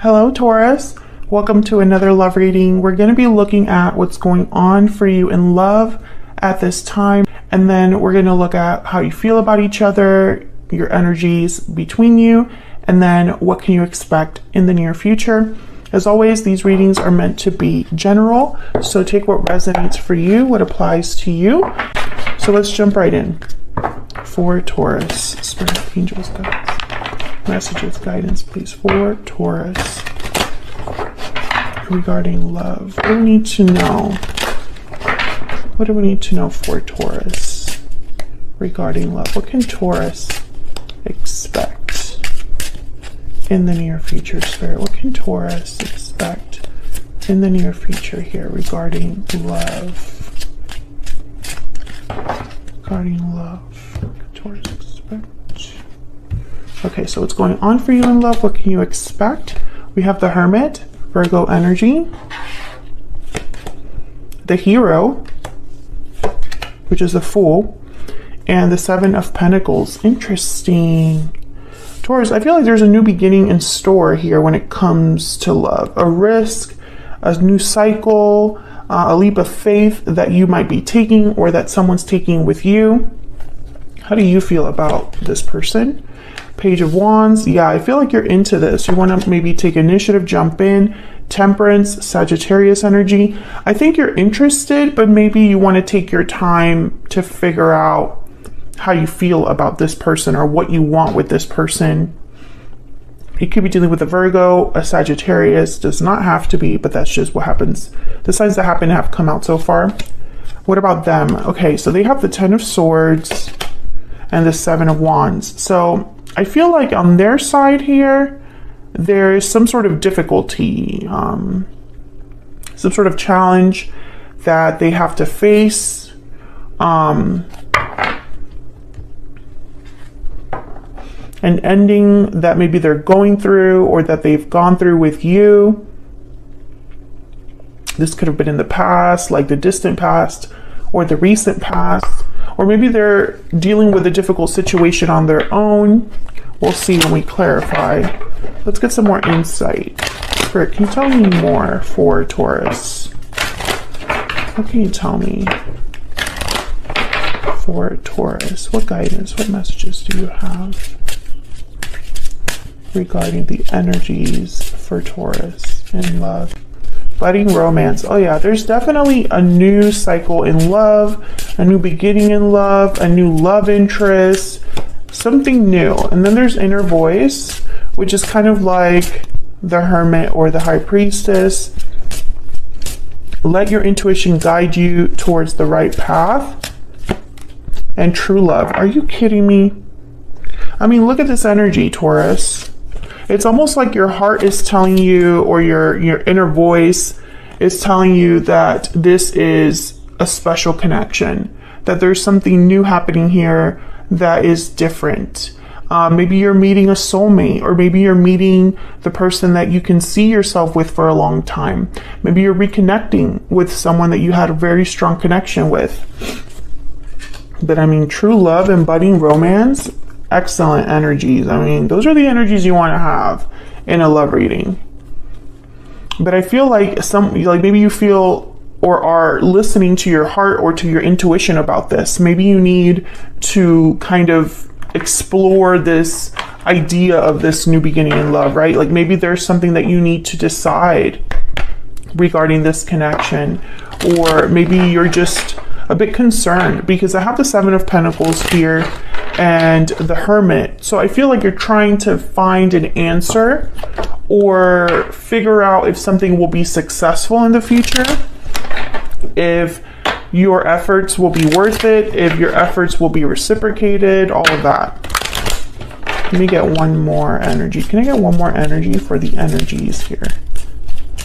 Hello, Taurus. Welcome to another love reading. We're going to be looking at what's going on for you in love at this time, and then we're going to look at how you feel about each other, your energies between you, and then what can you expect in the near future. As always, these readings are meant to be general, so take what resonates for you, what applies to you. So let's jump right in. For Taurus, Spirit, Angels, Guides, messages, guidance, please, for Taurus regarding love. What do we need to know? What do we need to know for Taurus regarding love? What can Taurus expect in the near future, Spirit? What can Taurus expect in the near future here regarding love? Regarding love, what can Taurus expect? Okay, so what's going on for you in love? What can you expect? We have the Hermit, Virgo energy, the Hero, which is the Fool, and the Seven of Pentacles. Interesting. Taurus, I feel like there's a new beginning in store here when it comes to love. A risk, a new cycle, a leap of faith that you might be taking or that someone's taking with you. How do you feel about this person? Page of Wands. Yeah, I feel like you're into this. You want to maybe take initiative, jump in. Temperance, Sagittarius energy. I think you're interested, but maybe you want to take your time to figure out how you feel about this person or what you want with this person. You could be dealing with a Virgo, a Sagittarius. Does not have to be, but that's just what happens. The signs that happen have come out so far. What about them? Okay, so they have the Ten of Swords and the Seven of Wands. So I feel like on their side here, there is some sort of difficulty, some sort of challenge that they have to face. An ending that maybe they're going through or that they've gone through with you. This could have been in the past, like the distant past or the recent past, or maybe they're dealing with a difficult situation on their own. We'll see when we clarify. Let's get some more insight. Spirit, can you tell me more for Taurus? What can you tell me for Taurus? What guidance, what messages do you have regarding the energies for Taurus in love? Budding romance. Oh yeah, there's definitely a new cycle in love, a new beginning in love, a new love interest, something new. And then there's inner voice, which is kind of like the Hermit or the High Priestess. Let your intuition guide you towards the right path. And true love. Are you kidding me? I mean, look at this energy, Taurus. It's almost like your heart is telling you, or your inner voice is telling you that this is a special connection, that there's something new happening here that is different. Maybe you're meeting a soulmate, or maybe you're meeting the person that you can see yourself with for a long time. Maybe you're reconnecting with someone that you had a very strong connection with. But I mean, true love and budding romance, excellent energies. I mean, those are the energies you want to have in a love reading. But I feel like maybe you feel or are listening to your heart or to your intuition about this. Maybe you need to kind of explore this idea of this new beginning in love, right? Like maybe there's something that you need to decide regarding this connection, or maybe you're just a bit concerned because I have the Seven of Pentacles here and the Hermit. So I feel like you're trying to find an answer or figure out if something will be successful in the future, if your efforts will be worth it, if your efforts will be reciprocated, all of that. Let me get one more energy. Can I get one more energy for the energies here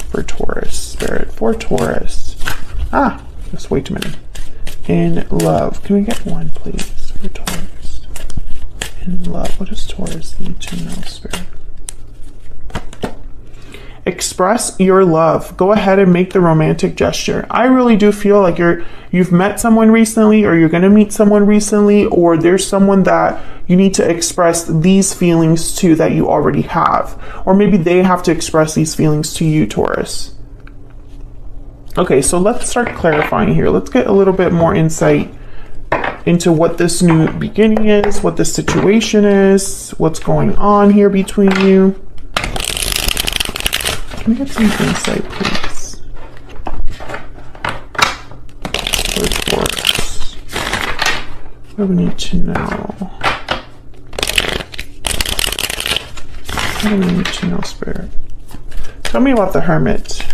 for Taurus, Spirit, for Taurus? Just wait a minute. In love, can we get one, please, for Taurus? In love, what does Taurus need to know, Spirit? express your love. Go ahead and make the romantic gesture. I really do feel like you've met someone recently, or you're going to meet someone recently, or there's someone that you need to express these feelings to that you already have. Or maybe they have to express these feelings to you, Taurus. Okay, so let's start clarifying here. Let's get a little bit more insight into what this new beginning is, what the situation is, what's going on here between you. Can we get some insight, please? For Taurus. What do we need to know? What do we need to know, Spirit? Tell me about the Hermit.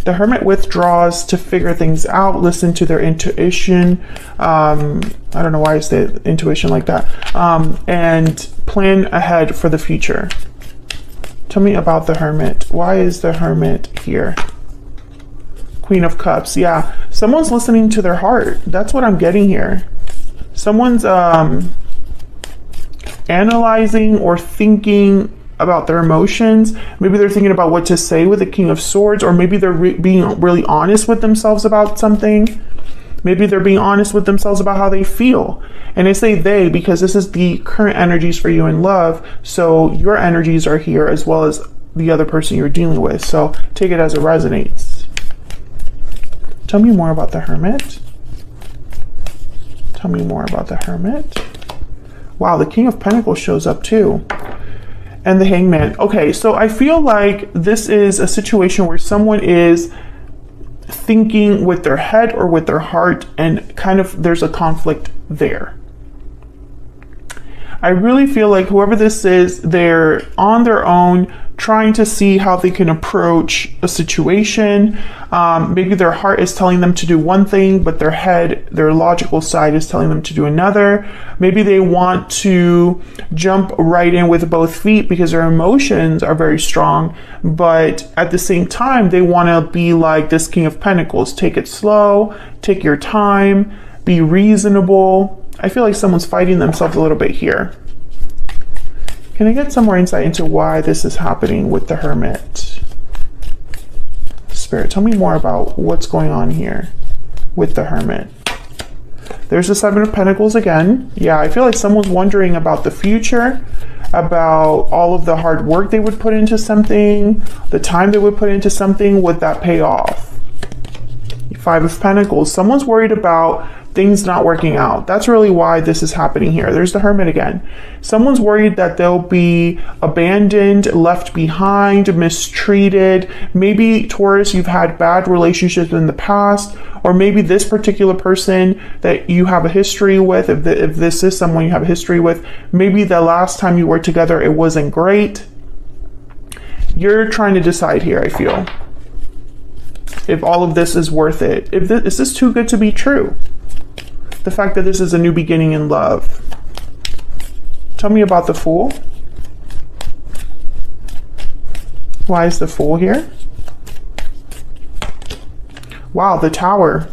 The Hermit withdraws to figure things out, listen to their intuition. I don't know why I say intuition like that. And plan ahead for the future. Tell me about the Hermit. Why is the Hermit here? Queen of Cups. Yeah, someone's listening to their heart. That's what I'm getting here. Someone's analyzing or thinking about their emotions. Maybe they're thinking about what to say with the King of Swords, or maybe they're being really honest with themselves about something. Maybe they're being honest with themselves about how they feel. And I say they because this is the current energies for you in love. So your energies are here as well as the other person you're dealing with. So take it as it resonates. Tell me more about the Hermit. Tell me more about the Hermit. Wow, the King of Pentacles shows up too. And the Hangman. Okay, so I feel like this is a situation where someone is thinking with their head or with their heart, and kind of there's a conflict there. I really feel like whoever this is, they're on their own trying to see how they can approach a situation. Maybe their heart is telling them to do one thing, but their head, their logical side is telling them to do another. Maybe they want to jump right in with both feet because their emotions are very strong, but at the same time, they want to be like this King of Pentacles. Take it slow, take your time, be reasonable. I feel like someone's fighting themselves a little bit here. Can I get some more insight into why this is happening with the Hermit? Spirit, tell me more about what's going on here with the Hermit. There's the Seven of Pentacles again. Yeah, I feel like someone's wondering about the future, about all of the hard work they would put into something, the time they would put into something. Would that pay off? Five of Pentacles. Someone's worried about things not working out. That's really why this is happening here. There's the Hermit again. Someone's worried that they'll be abandoned, left behind, mistreated. Maybe, Taurus, you've had bad relationships in the past, or maybe this particular person that you have a history with, if this is someone you have a history with, maybe the last time you were together, it wasn't great. You're trying to decide here, I feel, if all of this is worth it. Is this too good to be true? The fact that this is a new beginning in love. Tell me about the Fool. Why is the Fool here? Wow, the Tower.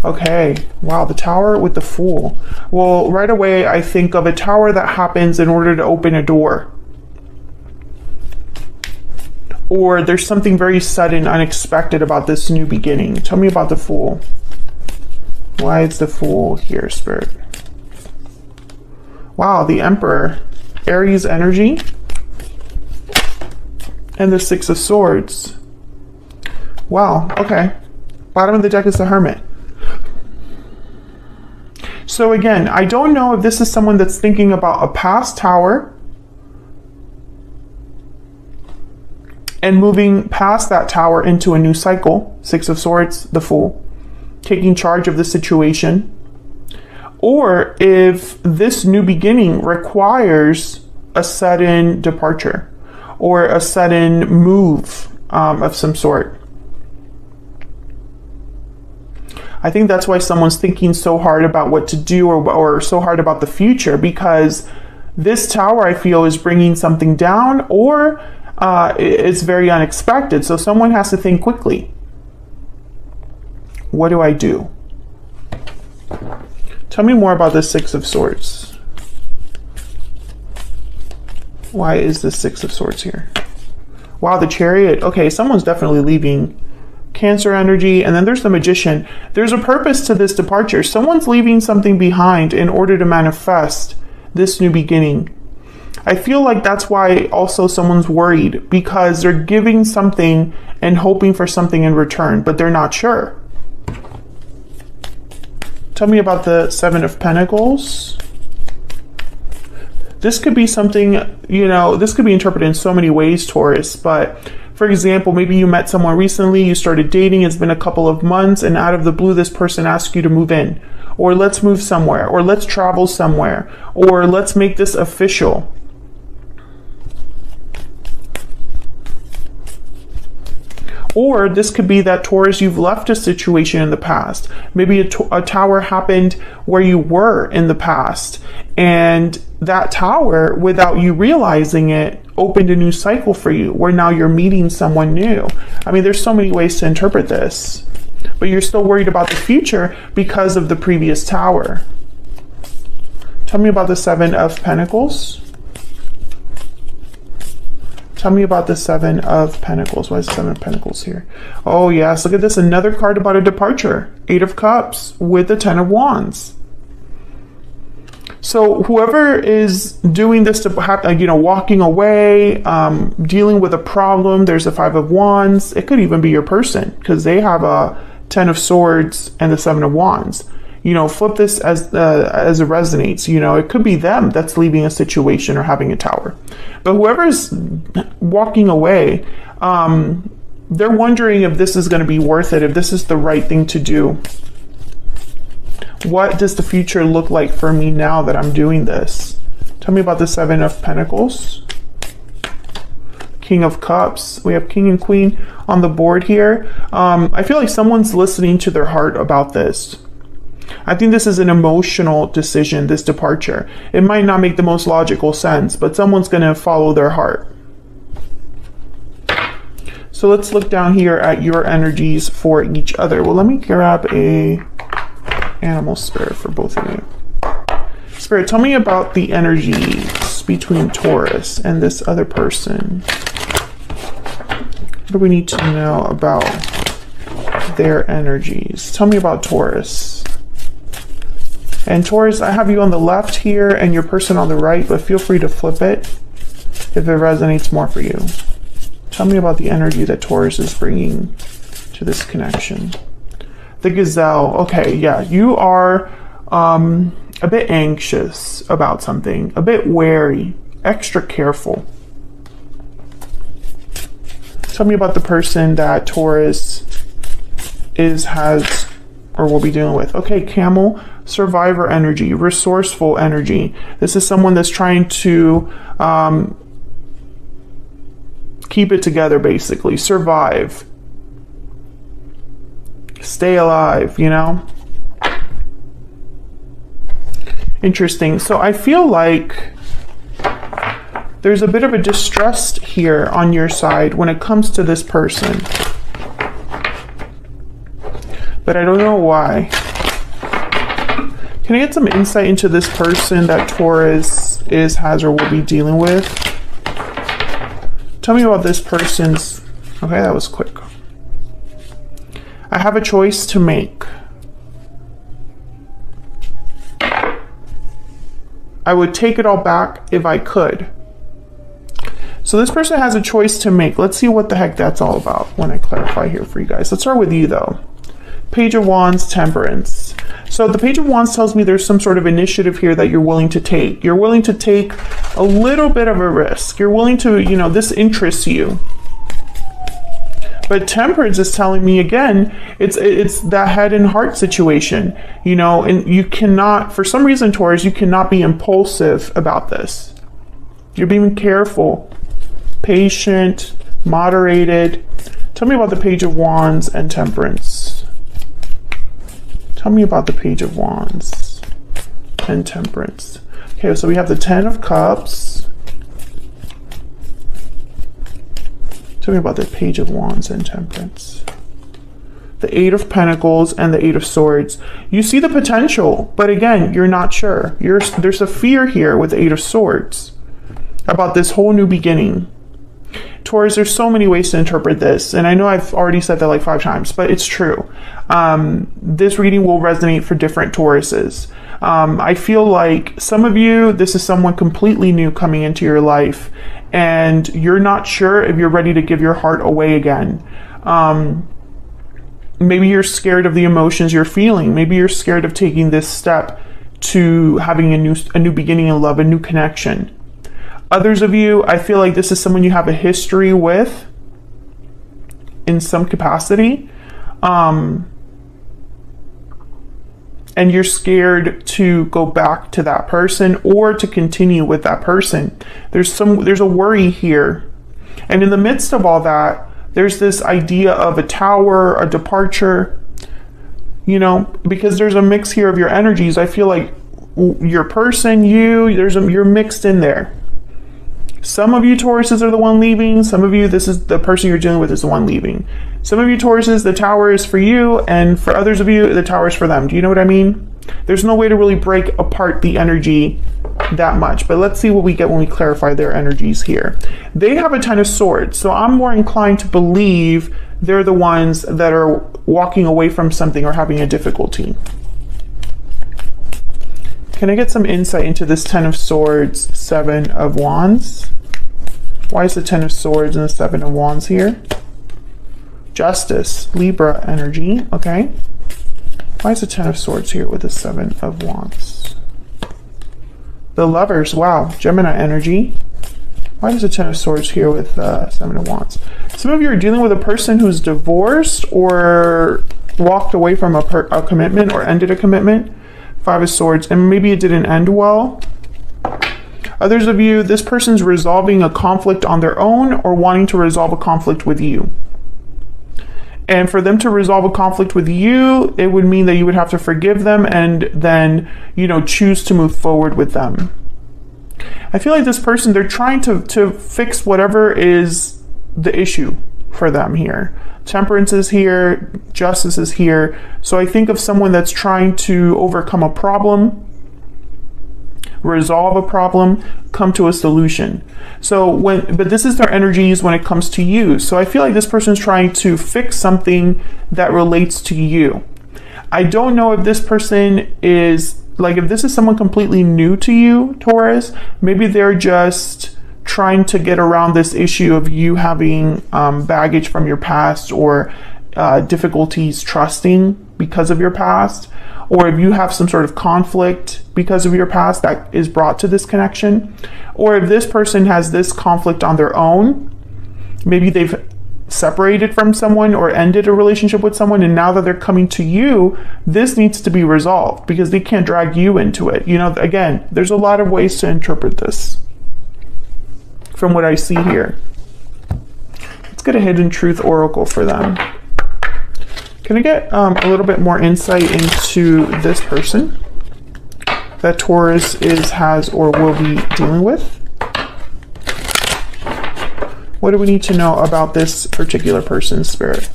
Okay, wow, the Tower with the Fool. Well, right away I think of a tower that happens in order to open a door. Or there's something very sudden, unexpected about this new beginning. Tell me about the Fool. Why is the Fool here, Spirit? Wow, the Emperor. Aries energy. And the Six of Swords. Wow, okay. Bottom of the deck is the Hermit. So again, I don't know if this is someone that's thinking about a past tower and moving past that tower into a new cycle. Six of Swords, the Fool. Taking charge of the situation, or if this new beginning requires a sudden departure or a sudden move of some sort. I think that's why someone's thinking so hard about what to do, or so hard about the future, because this tower, I feel, is bringing something down, or it's very unexpected. So someone has to think quickly. What do I do? Tell me more about the Six of Swords. Why is the Six of Swords here? Wow, the Chariot. Okay, someone's definitely leaving. Cancer energy, and then there's the Magician. There's a purpose to this departure. Someone's leaving something behind in order to manifest this new beginning. I feel like that's why also someone's worried, because they're giving something and hoping for something in return, but they're not sure. Tell me about the Seven of Pentacles. This could be something, you know, this could be interpreted in so many ways, Taurus, but for example, maybe you met someone recently, you started dating, it's been a couple of months, and out of the blue, this person asks you to move in, or let's move somewhere, or let's travel somewhere, or let's make this official. Or this could be that, Taurus, you've left a situation in the past. Maybe a tower happened where you were in the past, and that tower, without you realizing it, opened a new cycle for you, where now you're meeting someone new. I mean, there's so many ways to interpret this, but you're still worried about the future because of the previous tower. Tell me about the Seven of Pentacles. Tell me about the Seven of Pentacles. Why is the Seven of Pentacles here? Oh yes, look at this, another card about a departure. Eight of Cups with the Ten of Wands. So whoever is doing this to have, you know, walking away, dealing with a problem, there's a Five of Wands. It could even be your person, because they have a Ten of Swords and the Seven of Wands. You know, flip this as it resonates. You know, it could be them that's leaving a situation or having a tower. But whoever's walking away, they're wondering if this is going to be worth it, if this is the right thing to do. What does the future look like for me now that I'm doing this? Tell me about the Seven of Pentacles. King of Cups. We have King and Queen on the board here. I feel like someone's listening to their heart about this. I think this is an emotional decision, this departure. It might not make the most logical sense, but someone's going to follow their heart. So let's look down here at your energies for each other. Well, let me grab a animal spirit for both of you. Spirit, tell me about the energies between Taurus and this other person. What do we need to know about their energies? Tell me about Taurus. And Taurus, I have you on the left here and your person on the right, but feel free to flip it if it resonates more for you. Tell me about the energy that Taurus is bringing to this connection. The Gazelle. Okay, yeah, you are a bit anxious about something, a bit wary, extra careful. Tell me about the person that Taurus has or will be dealing with. Okay, Camel. Survivor energy, resourceful energy. This is someone that's trying to keep it together, basically. Survive. Stay alive, you know? Interesting. So I feel like there's a bit of a distrust here on your side when it comes to this person. But I don't know why. Can I get some insight into this person that Taurus has or will be dealing with? Tell me about this person's... Okay, that was quick. I have a choice to make. I would take it all back if I could. So this person has a choice to make. Let's see what the heck that's all about when I clarify here for you guys. Let's start with you though. Page of Wands, Temperance. So the Page of Wands tells me there's some sort of initiative here that you're willing to take. You're willing to take a little bit of a risk. You're willing to, you know, this interests you. But Temperance is telling me again, it's that head and heart situation, you know, and you cannot, for some reason, Taurus, you cannot be impulsive about this. You're being careful, patient, moderated. Tell me about the Page of Wands and Temperance. Tell me about the Page of Wands and Temperance. Okay, so we have the Ten of Cups. Tell me about the Page of Wands and Temperance. The Eight of Pentacles and the Eight of Swords. You see the potential, but again, you're not sure. There's a fear here with the Eight of Swords. about this whole new beginning. Taurus, there's so many ways to interpret this, and I know I've already said that like 5 times, but it's true. This reading will resonate for different Tauruses. I feel like some of you, this is someone completely new coming into your life, and you're not sure if you're ready to give your heart away again. Maybe you're scared of the emotions you're feeling. Maybe you're scared of taking this step to having a new beginning in love, a new connection. Others of you, I feel like this is someone you have a history with in some capacity. And you're scared to go back to that person or to continue with that person. There's a worry here. And in the midst of all that, there's this idea of a tower, a departure, you know, because there's a mix here of your energies. I feel like your person, you're mixed in there. Some of you Tauruses are the one leaving. Some of you, this is the person you're dealing with is the one leaving. Some of you Tauruses, the tower is for you, and for others of you, the tower is for them. Do you know what I mean? There's no way to really break apart the energy that much, but let's see what we get when we clarify their energies here. They have a 10 of swords, so I'm more inclined to believe they're the ones that are walking away from something or having a difficulty. Can I get some insight into this 10 of swords, 7 of wands? Why is the 10 of swords and the 7 of wands here? Justice, Libra energy, okay. Why is the 10 of swords here with the 7 of wands? The lovers, wow, Gemini energy. Why is the 10 of swords here with 7 of wands? Some of you are dealing with a person who's divorced or walked away from a commitment or ended a commitment. 5 of swords, and maybe it didn't end well. Others of you, this person's resolving a conflict on their own or wanting to resolve a conflict with you. And for them to resolve a conflict with you, it would mean that you would have to forgive them and then, you know, choose to move forward with them. I feel like this person, they're trying to fix whatever is the issue for them here. Temperance is here, justice is here. So I think of someone that's trying to overcome a problem, resolve a problem, come to a solution. But this is their energies when it comes to you. So I feel like this person's trying to fix something that relates to you. I don't know if this person is, like, if this is someone completely new to you, Taurus, maybe they're just trying to get around this issue of you having baggage from your past or difficulties trusting because of your past, or if you have some sort of conflict because of your past that is brought to this connection, or if this person has this conflict on their own, maybe they've separated from someone or ended a relationship with someone, and now that they're coming to you, this needs to be resolved because they can't drag you into it. You know, again, there's a lot of ways to interpret this from what I see here. Let's get a hidden truth oracle for them. Can I get a little bit more insight into this person that Taurus has or will be dealing with? What do we need to know about this particular person's spirit?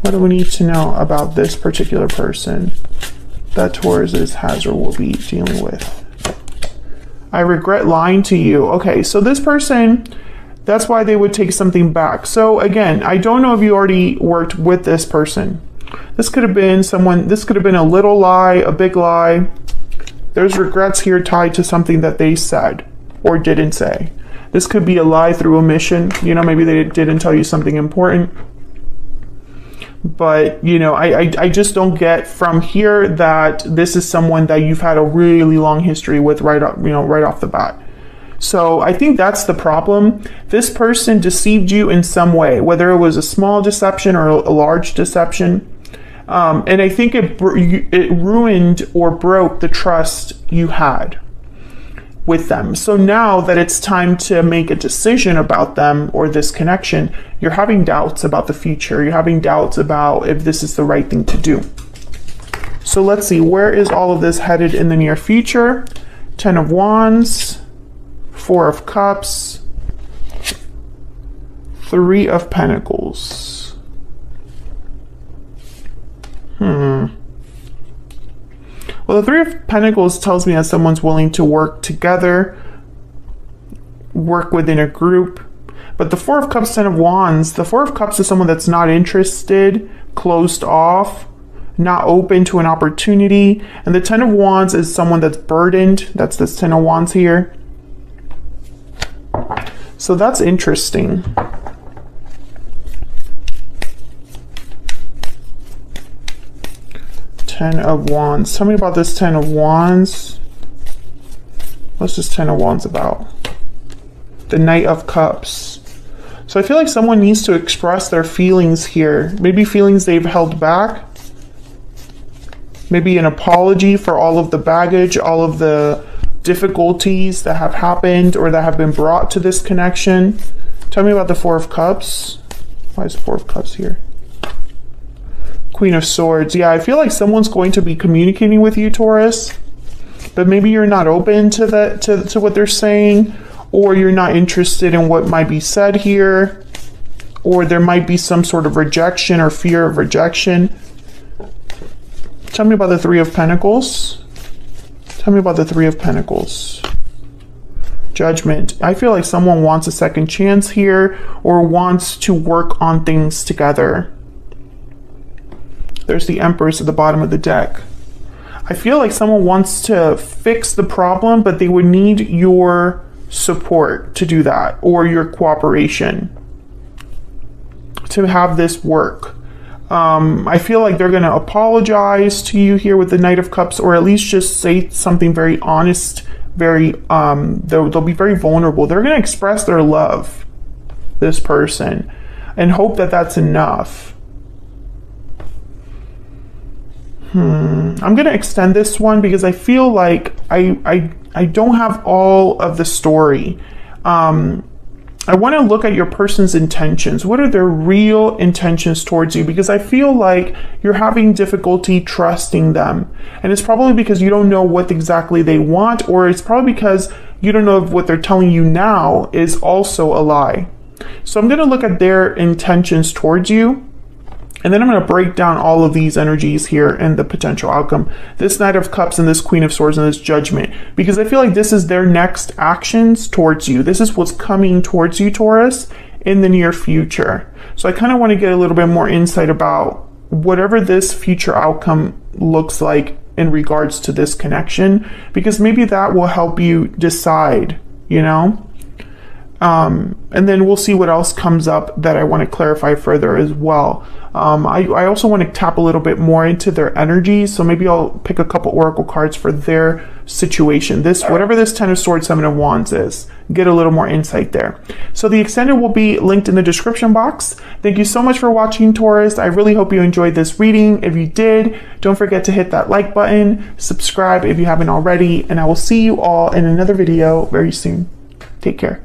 What do we need to know about this particular person that Taurus has or will be dealing with? I regret lying to you. Okay, so this person, that's why they would take something back. So again, I don't know if you already worked with this person. This could have been someone, this could have been a little lie, a big lie. There's regrets here tied to something that they said or didn't say. This could be a lie through omission. You know, maybe they didn't tell you something important. But, you know, I just don't get from here that this is someone that you've had a really long history with right off the bat. So I think that's the problem. This person deceived you in some way, whether it was a small deception or a large deception. And I think it ruined or broke the trust you had with them. So now that it's time to make a decision about them or this connection, you're having doubts about the future. You're having doubts about if this is the right thing to do. So let's see, where is all of this headed in the near future? 10 of Wands, 4 of Cups, 3 of Pentacles. Well, the Three of Pentacles tells me that someone's willing to work together, work within a group. But the Four of Cups, Ten of Wands, the Four of Cups is someone that's not interested, closed off, not open to an opportunity. And the Ten of Wands is someone that's burdened. That's this Ten of Wands here. So that's interesting. Ten of Wands. Tell me about this Ten of Wands. What's this Ten of Wands about? The Knight of Cups. So I feel like someone needs to express their feelings here. Maybe feelings they've held back. Maybe an apology for all of the baggage, all of the difficulties that have happened or that have been brought to this connection. Tell me about the Four of Cups. Why is the Four of Cups here? Queen of Swords. Yeah, I feel like someone's going to be communicating with you, Taurus, but maybe you're not open to that, to what they're saying, or you're not interested in what might be said here, or there might be some sort of rejection or fear of rejection. Tell me about the Three of Pentacles. Tell me about the Three of Pentacles. Judgment. I feel like someone wants a second chance here or wants to work on things together. There's the Empress at the bottom of the deck. I feel like someone wants to fix the problem, but they would need your support to do that, or your cooperation to have this work. I feel like they're going to apologize to you here with the Knight of Cups, or at least just say something very honest, very, they'll be very vulnerable. They're going to express their love, this person, and hope that that's enough. I'm going to extend this one because I feel like I don't have all of the story. I want to look at your person's intentions. What are their real intentions towards you? Because I feel like you're having difficulty trusting them. And it's probably because you don't know what exactly they want, or it's probably because you don't know if what they're telling you now is also a lie. So I'm going to look at their intentions towards you. And then I'm going to break down all of these energies here and the potential outcome. This Knight of Cups and this Queen of Swords and this Judgment. Because I feel like this is their next actions towards you. This is what's coming towards you, Taurus, in the near future. So I kind of want to get a little bit more insight about whatever this future outcome looks like in regards to this connection. Because maybe that will help you decide, you know? And then we'll see what else comes up that I want to clarify further as well. I also want to tap a little bit more into their energy, so maybe I'll pick a couple oracle cards for their situation. Whatever this Ten of Swords, Seven of Wands is, get a little more insight there. So the extended will be linked in the description box. Thank you so much for watching, Taurus. I really hope you enjoyed this reading. If you did, don't forget to hit that like button, subscribe if you haven't already, and I will see you all in another video very soon. Take care.